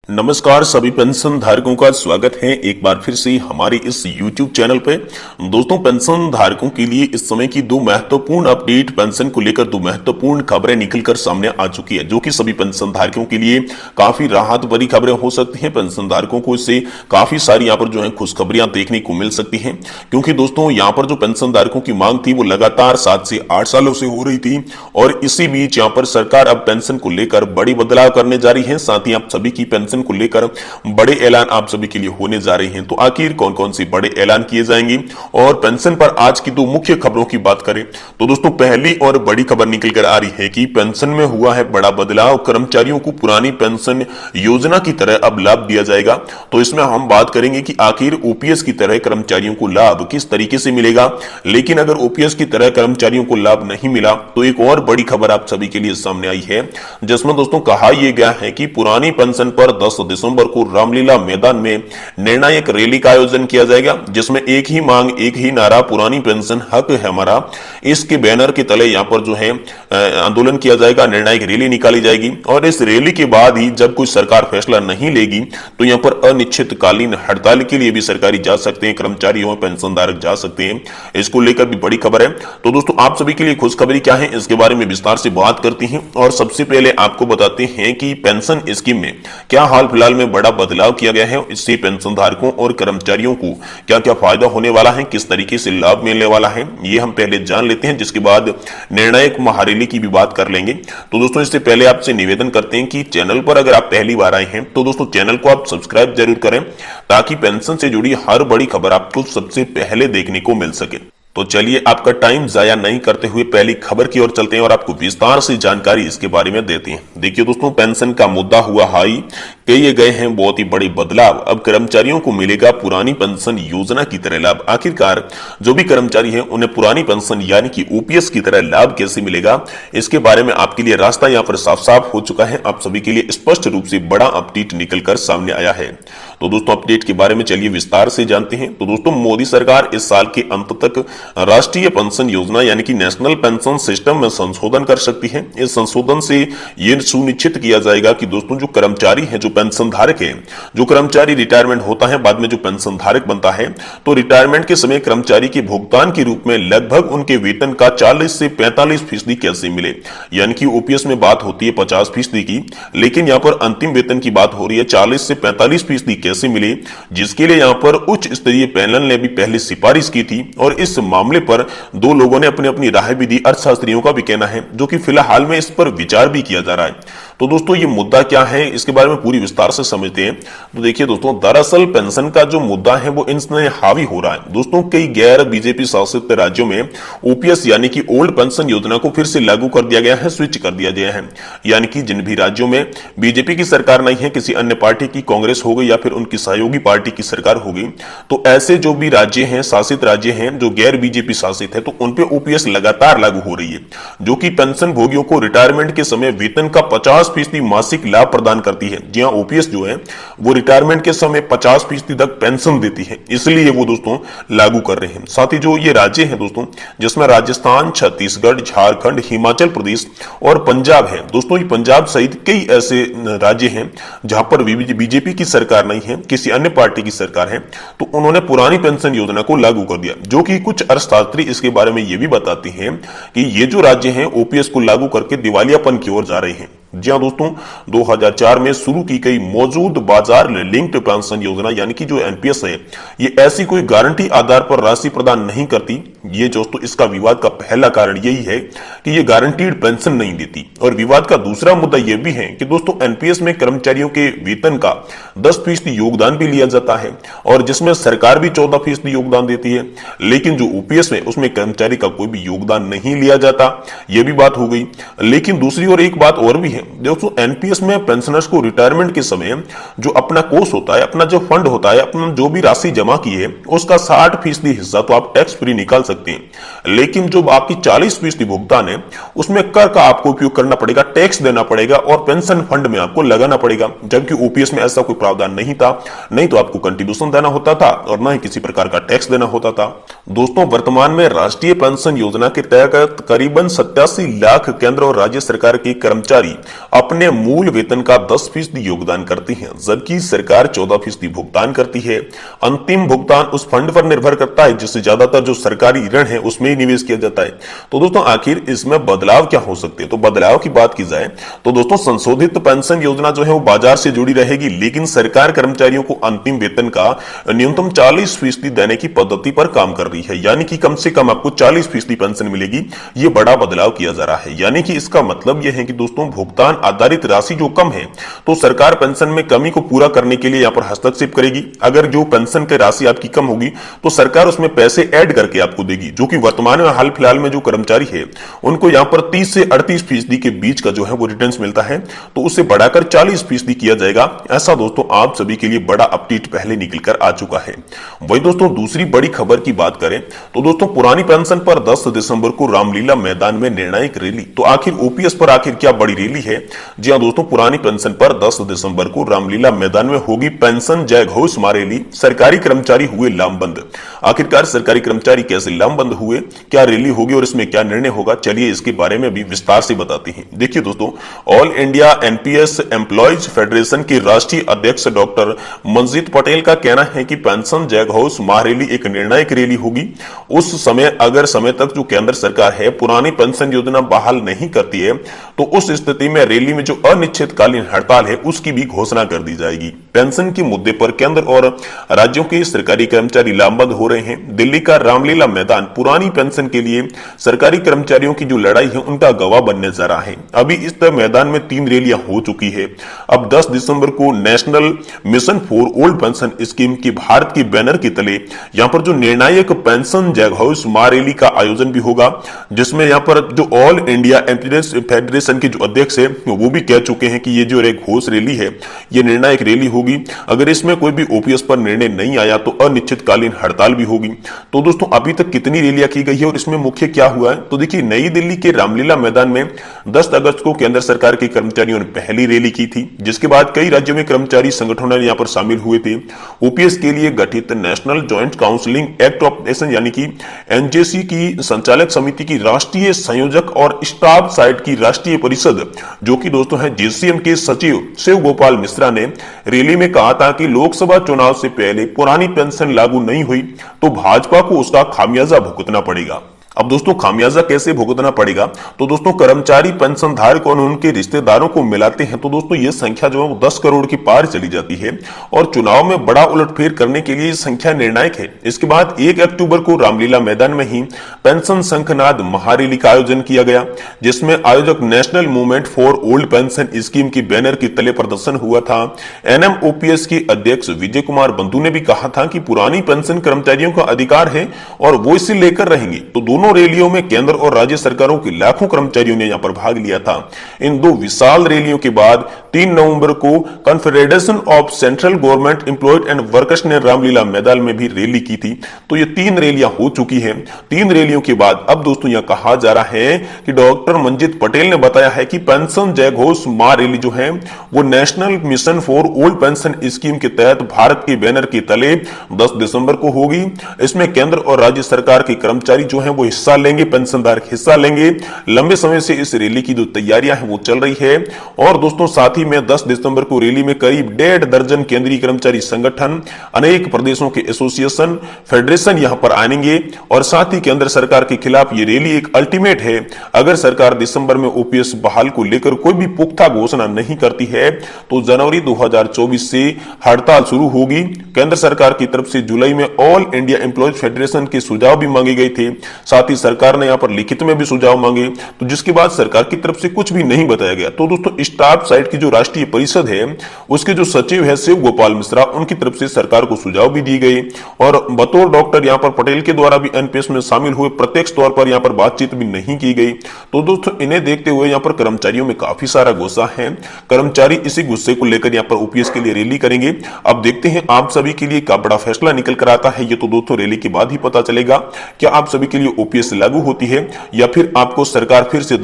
नमस्कार सभी पेंशन धारकों का स्वागत है एक बार फिर से हमारे इस YouTube चैनल पे। दोस्तों, पेंशन धारकों के लिए इस समय की दो महत्वपूर्ण अपडेट, पेंशन को लेकर दो महत्वपूर्ण खबरें निकलकर सामने आ चुकी है, जो कि सभी पेंशन धारकों के लिए काफी राहत भरी खबरें हो सकती हैं। पेंशन धारकों को इससे काफी सारी यहाँ पर जो है खुशखबरियां देखने को मिल सकती हैं, क्योंकि दोस्तों यहाँ पर जो पेंशन धारकों की मांग थी वो लगातार 7 से 8 सालों से हो रही थी, और इसी बीच यहाँ पर सरकार अब पेंशन को लेकर बड़ी बदलाव करने जा रही है। साथ ही आप सभी की पेंशन को लेकर बड़े ऐलान आप सभी के लिए होने जा रहे हैं। तो आखिर कौन कौन से बड़े ऐलान किए जाएंगे, और पेंशन पर आज की दो मुख्य खबरों की बात करें तो दोस्तों पहली और बड़ी खबर निकल कर आ रही है कि पेंशन में हुआ है बड़ा बदलाव। कर्मचारियों को पुरानी पेंशन योजना की तरह अब लाभ दिया जाएगा। तो इसमें हम बात करेंगे कि आखिर ओपीएस की तरह कर्मचारियों को लाभ किस तरीके से मिलेगा। लेकिन अगर ओपीएस की तरह कर्मचारियों को लाभ नहीं मिला तो एक और बड़ी खबर आप सभी के लिए सामने आई है, जिसमें दोस्तों कहा यह गया है कि पुरानी पेंशन पर 10 दिसंबर को रामलीला मैदान में निर्णायक रैली का आयोजन किया जाएगा, जिसमें एक ही मांग, एक ही नारा, पुरानी पेंशन हक है हमारा, इसके बैनर के तले यहां पर जो है आंदोलन किया जाएगा, निर्णायक रैली निकाली जाएगी। और इस रैली के बाद ही जब कोई सरकार फैसला नहीं लेगी तो यहां पर अनिश्चितकालीन हड़ताल के लिए भी सरकारी जा सकते हैं, कर्मचारी और पेंशनधारक जा सकते हैं। इसको लेकर भी बड़ी खबर है। तो दोस्तों आप सभी के लिए खुशखबरी क्या है, इसके बारे में विस्तार से बात करती हैं। और सबसे पहले आपको बताते हैं कि पेंशन स्कीम में क्या हाल फिलहाल में बड़ा बदलाव किया गया है, इससे पेंशन धारकों और कर्मचारियों को क्या क्या फायदा होने वाला है, किस तरीके से लाभ मिलने वाला है, ये हम पहले जान लेते हैं। जिसके बाद निर्णायक महारैली की भी बात कर लेंगे। तो दोस्तों इससे पहले आपसे निवेदन करते हैं कि चैनल पर अगर आप पहली बार आए हैं तो दोस्तों चैनल को आप सब्सक्राइब जरूर करें, ताकि पेंशन से जुड़ी हर बड़ी खबर आपको सबसे पहले देखने को मिल सके। तो चलिए आपका टाइम जाया नहीं करते हुए पहली खबर की ओर चलते हैं और आपको विस्तार से जानकारी इसके बारे में देते हैं। देखिए दोस्तों, पेंशन का मुद्दा हुआ हाई, किए गए हैं बहुत ही बड़े बदलाव। अब कर्मचारियों को मिलेगा पुरानी पेंशन योजना की तरह लाभ। आखिरकार जो भी कर्मचारी है उन्हें पुरानी पेंशन यानी कि ओपीएस की तरह लाभ कैसे मिलेगा, इसके बारे में आपके लिए रास्ता यहाँ पर साफ साफ हो चुका है। आप सभी के लिए स्पष्ट रूप से बड़ा अपडेट निकलकर सामने आया है। तो दोस्तों अपडेट के बारे में चलिए विस्तार से जानते हैं। तो दोस्तों मोदी सरकार इस साल के अंत तक राष्ट्रीय पेंशन योजना यानी कि नेशनल पेंशन सिस्टम में संशोधन कर सकती है। इस संशोधन से यह सुनिश्चित किया जाएगा कि दोस्तों जो कर्मचारी है, जो पेंशन धारक है, जो कर्मचारी रिटायरमेंट होता है बाद में जो पेंशन धारक बनता है, तो रिटायरमेंट के समय कर्मचारी के भुगतान के रूप में लगभग उनके वेतन का 40 से 45% कैसे मिले। यानी कि ओपीएस में बात होती है 50% की, लेकिन यहाँ पर अंतिम वेतन की बात हो रही है 40 से 45% कैसे मिले, जिसके लिए यहाँ पर उच्च स्तरीय पैनल ने भी पहले सिफारिश की थी। और इस मामले पर दो लोगों ने अपनी अपनी राय भी दी। अर्थशास्त्रियों का भी कहना है, जो कि फिलहाल में इस पर विचार भी किया जा रहा है। तो दोस्तों ये मुद्दा क्या है, इसके बारे में पूरी विस्तार से समझते हैं। तो देखिए दोस्तों, दरअसल पेंशन का जो मुद्दा है वो इसमें हावी हो रहा है। दोस्तों कई गैर बीजेपी शासित राज्यों में ओपीएस यानी कि ओल्ड पेंशन योजना को फिर से लागू कर दिया गया है, स्विच कर दिया गया है। यानी कि जिन भी राज्यों में बीजेपी की सरकार नहीं है, किसी अन्य पार्टी की, कांग्रेस हो गई या फिर उनकी सहयोगी पार्टी की सरकार होगी, तो ऐसे जो भी राज्य हैं, शासित राज्य हैं जो गैर बीजेपी शासित है, तो उन पे ओपीएस लगातार लागू हो रही है, जो कि पेंशन भोगियों को रिटायरमेंट के समय वेतन का 50% मासिक लाभ प्रदान करती है। जी हां, ओपीएस जो है वो रिटायरमेंट के समय 50% तक पेंशन देती है, इसलिए वो दोस्तों लागू कर रहे हैं। साथ ही जो ये राज्य हैं दोस्तों, जिसमें राजस्थान, छत्तीसगढ़, झारखंड, हिमाचल प्रदेश और पंजाब है। दोस्तों ये पंजाब सहित कई ऐसे राज्य हैं जहां पर बीजेपी की सरकार नहीं है, किसी अन्य पार्टी की सरकार है, तो उन्होंने पुरानी पेंशन योजना को लागू कर दिया। जो कि कुछ अर्थशास्त्री इसके बारे में यह भी बताते हैं कि ये जो राज्य हैं ओपीएस को लागू करके दिवालियापन की ओर जा रहे हैं। जी हां दोस्तों, 2004 में शुरू की गई मौजूद बाजार लिंक्ड पेंशन योजना यानी कि जो एनपीएस है, ये ऐसी कोई गारंटी आधार पर राशि प्रदान नहीं करती। ये दोस्तों इसका विवाद का पहला कारण यही है कि ये गारंटीड पेंशन नहीं देती। और विवाद का दूसरा मुद्दा यह भी है कि दोस्तों एनपीएस में कर्मचारियों के वेतन का 10% योगदान भी लिया जाता है, और जिसमें सरकार भी 14% योगदान देती है। लेकिन जो ओपीएस में उसमें कर्मचारी का कोई भी योगदान नहीं लिया जाता, यह भी बात हो गई। लेकिन दूसरी ओर एक बात और भी है, दोस्तों एनपीएस में पेंशनर्स को रिटायरमेंट के समय जो अपना कोष होता है, अपना जो फंड होता है, अपना जो भी राशि जमा की है, उसका 60% हिस्सा तो आप टैक्स फ्री निकाल सकते हैं। लेकिन जो आपकी 40% भुगतान है उसमें कर का आपको उपयोग करना पड़ेगा, टैक्स देना पड़ेगा और पेंशन फंड में आपको लगाना पड़ेगा। जबकि ओपीएस में ऐसा कोई प्रावधान नहीं था, नहीं तो आपको कंट्रीब्यूशन देना होता था और न ही किसी प्रकार का टैक्स देना होता था। दोस्तों वर्तमान में राष्ट्रीय पेंशन योजना के तहत करीबन 87 लाख केंद्र और राज्य सरकार के कर्मचारी अपने मूल वेतन का 10% योगदान करती हैं, जबकि सरकार 14% भुगतान करती है। अंतिम भुगतान उस फंड पर निर्भर करता है जिससे ज्यादातर जो सरकारी ऋण है उसमें ही निवेश किया जाता है। तो दोस्तों आखिर इसमें बदलाव क्या हो सकते हैं? तो बदलाव की बात की जाए तो दोस्तों संशोधित पेंशन योजना जो है वो बाजार से जुड़ी रहेगी, लेकिन सरकार कर्मचारियों को अंतिम वेतन का न्यूनतम 40% देने की पद्धति पर काम कर रही है, यानी कि कम से कम आपको 40% पेंशन मिलेगी। ये बड़ा बदलाव किया जा रहा है, यानी कि इसका मतलब यह है कि दोस्तों भुगतान आधारित राशि जो कम है तो सरकार पेंशन में कमी को पूरा करने के लिए यहां पर हस्तक्षेप करेगी। अगर जो पेंशन की राशि आपकी कम होगी तो सरकार उसमें पैसे ऐड करके आपको देगी, जो कि वर्तमान में हाल फिलहाल में जो कर्मचारी है उनको यहां पर 30 से 38% के बीच का जो है वो रिटर्न मिलता है, तो उसे बढ़ाकर 40% किया जाएगा। ऐसा दोस्तों आप सभी के लिए बड़ा अपडेट पहले निकल कर आ चुका है। वही दोस्तों दूसरी बड़ी खबर की बात करें तो दोस्तों पुरानी पेंशन पर 10 दिसंबर को रामलीला मैदान में निर्णायक रैली। तो आखिर ओपीएस पर आखिर क्या बड़ी रैली है? जी हां दोस्तों, पुरानी पेंशन पर 10 दिसंबर को रामलीला मैदान में होगी पेंशन जय घोष रैली। सरकारी कर्मचारी हुए लामबंद। आखिरकार सरकारी कर्मचारी कैसे लामबंद हुए, क्या रैली होगी और इसमें क्या निर्णय होगा, चलिए इसके बारे में भी विस्तार से बताते हैं। देखिए दोस्तों, all India NPS employees federation के राष्ट्रीय अध्यक्ष डॉक्टर मंजीत पटेल का कहना है कि पेंशन जय घोष महारैली एक निर्णायक रैली होगी। उस समय अगर समय तक जो केंद्र सरकार है पुरानी पेंशन योजना बहाल नहीं करती है तो उस स्थिति में रैली में जो अनिश्चितकालीन हड़ताल है उसकी भी घोषणा कर दी जाएगी। पेंशन के मुद्दे पर केंद्र और राज्यों के सरकारी कर्मचारी लामबंद हो रहे हैं। दिल्ली का रामलीला मैदान पुरानी पेंशन के लिए सरकारी कर्मचारियों की जो लड़ाई है उनका गवाह बनने जा रहा है। अभी इस मैदान में 3 रैलियां हो चुकी है। अब 10 दिसंबर को national mission for old pension scheme की भारत के बैनर के तले यहां पर जो निर्णायक पेंशन जय घोष महारैली का आयोजन भी होगा, जिसमें यहां पर जो ऑल इंडिया एम्प्लॉयज फेडरेशन के जो अध्यक्ष है वो भी कह चुके हैं कि ये जो एक घोष रैली है ये निर्णायक रैली होगी। अगर इसमें कोई भी ओपीएस पर निर्णय नहीं आया तो अनिश्चितकालीन हड़ताल भी होगी। तो दोस्तों अभी तक कितनी रैलियां की गई है और इसमें मुख्य क्या हुआ है? तो देखिए, नई दिल्ली के रामलीला मैदान में 10 अगस्त को केंद्र सरकार के कर्मचारियों ने पहली रैली की थी, जिसके बाद कई राज्यों में कर्मचारी संगठनों यहां पर शामिल हुए थे। ओपीएस के लिए गठित national joint counselling act of nation यानी कि एनजेसी की संचालक समिति की राष्ट्रीय संयोजक और स्टाफ साइड की राष्ट्रीय परिषद जो कि दोस्तों है जेसीएम के सचिव शिव गोपाल मिश्रा ने रैली में कहा था कि लोकसभा चुनाव से पहले पुरानी पेंशन लागू नहीं हुई तो भाजपा को उसका खामियाजा भुगतना पड़ेगा। अब दोस्तों खामियाजा कैसे भुगतना पड़ेगा? तो दोस्तों कर्मचारी पेंशन धारक और उनके रिश्तेदारों को मिलाते हैं तो दोस्तों ये संख्या जो है वो 10 करोड़ की पार चली जाती है और चुनाव में बड़ा उलटफेर करने के लिए संख्या निर्णायक है। इसके बाद 1 अक्टूबर को रामलीला मैदान में ही पेंशन शंखनाद महारैली का आयोजन किया गया, जिसमें आयोजक national movement for old pension scheme की बैनर के तले प्रदर्शन हुआ था। एनएमओपीएस के अध्यक्ष विजय कुमार बंधु ने भी कहा था कि पुरानी पेंशन कर्मचारियों का अधिकार है और वो इसे लेकर रहेंगे। तो दोनों रैलियों में केंद्र और राज्य सरकारों के लाखों कर्मचारियों ने यहां पर भाग लिया था। इन 2 विशाल रैलियों के बाद 3 नवंबर को confederation of central government employed and workers ने रामलीला मैदान में भी रैली की थी। तो ये 3 रैलियां हो चुकी हैं। 3 रैलियों के बाद अब दोस्तों यहां कहा जा रहा है कि डॉक्टर मंजीत पटेल ने बताया है कि पेंशन जय घोष महारैली जो है वो national mission for old pension scheme के तहत भारत के बैनर के तले 10 दिसंबर को होगी। इसमें केंद्र और राज्य सरकार के कर्मचारी जो है वो हिस्सा लेंगे, पेंशनधारक हिस्सा लेंगे। लंबे समय से इस रैली की जो तैयारियां हैं वो चल रही है और दोस्तों साथ ही में 10 दिसंबर को रैली में करीब 1.5 दर्जन केंद्रीय कर्मचारी संगठन, अनेक प्रदेशों के एसोसिएशन, फेडरेशन यहां पर आएंगे और साथ ही केंद्र सरकार के खिलाफ ये रैली एक अल्टीमेट है। अगर सरकार दिसंबर में ओपीएस बहाल को लेकर कोई भी पुख्ता घोषणा नहीं करती है तो जनवरी 2024 से हड़ताल शुरू होगी। केंद्र सरकार की तरफ से जुलाई में ऑल इंडिया एम्प्लॉयज फेडरेशन के सुझाव भी मांगे गए थे, साथ ही सरकार ने यहां पर लिखित में भी सुझाव मांगे, तो जिसके बाद सरकार की तरफ से कुछ भी नहीं बताया गया। तो दोस्तों स्टाफ साइड की जो राष्ट्रीय परिषद है उसके जो सचिव है शिव गोपाल मिश्रा, उनकी तरफ से सरकार को सुझाव भी दिए गए और बतौर डॉक्टर यहां पर पटेल के द्वारा भी एनपीएस में शामिल हुए प्रत्यक्ष तौर पर यहां पर बातचीत भी नहीं की गई। तो दोस्तों इन्हें देखते हुए यहां पर कर्मचारियों में काफी सारा गुस्सा है। कर्मचारी इसी गुस्से को लेकर यहां पर ओपीएस के लिए रैली करेंगे। अब देखते हैं आप सभी के लिए क्या बड़ा फैसला निकल कर आता है, ये तो दोस्तों रैली के बाद ही पता चलेगा। क्या आप सभी के लिए ओपीएस लागू होती है या फिर आपको सरकार फिर से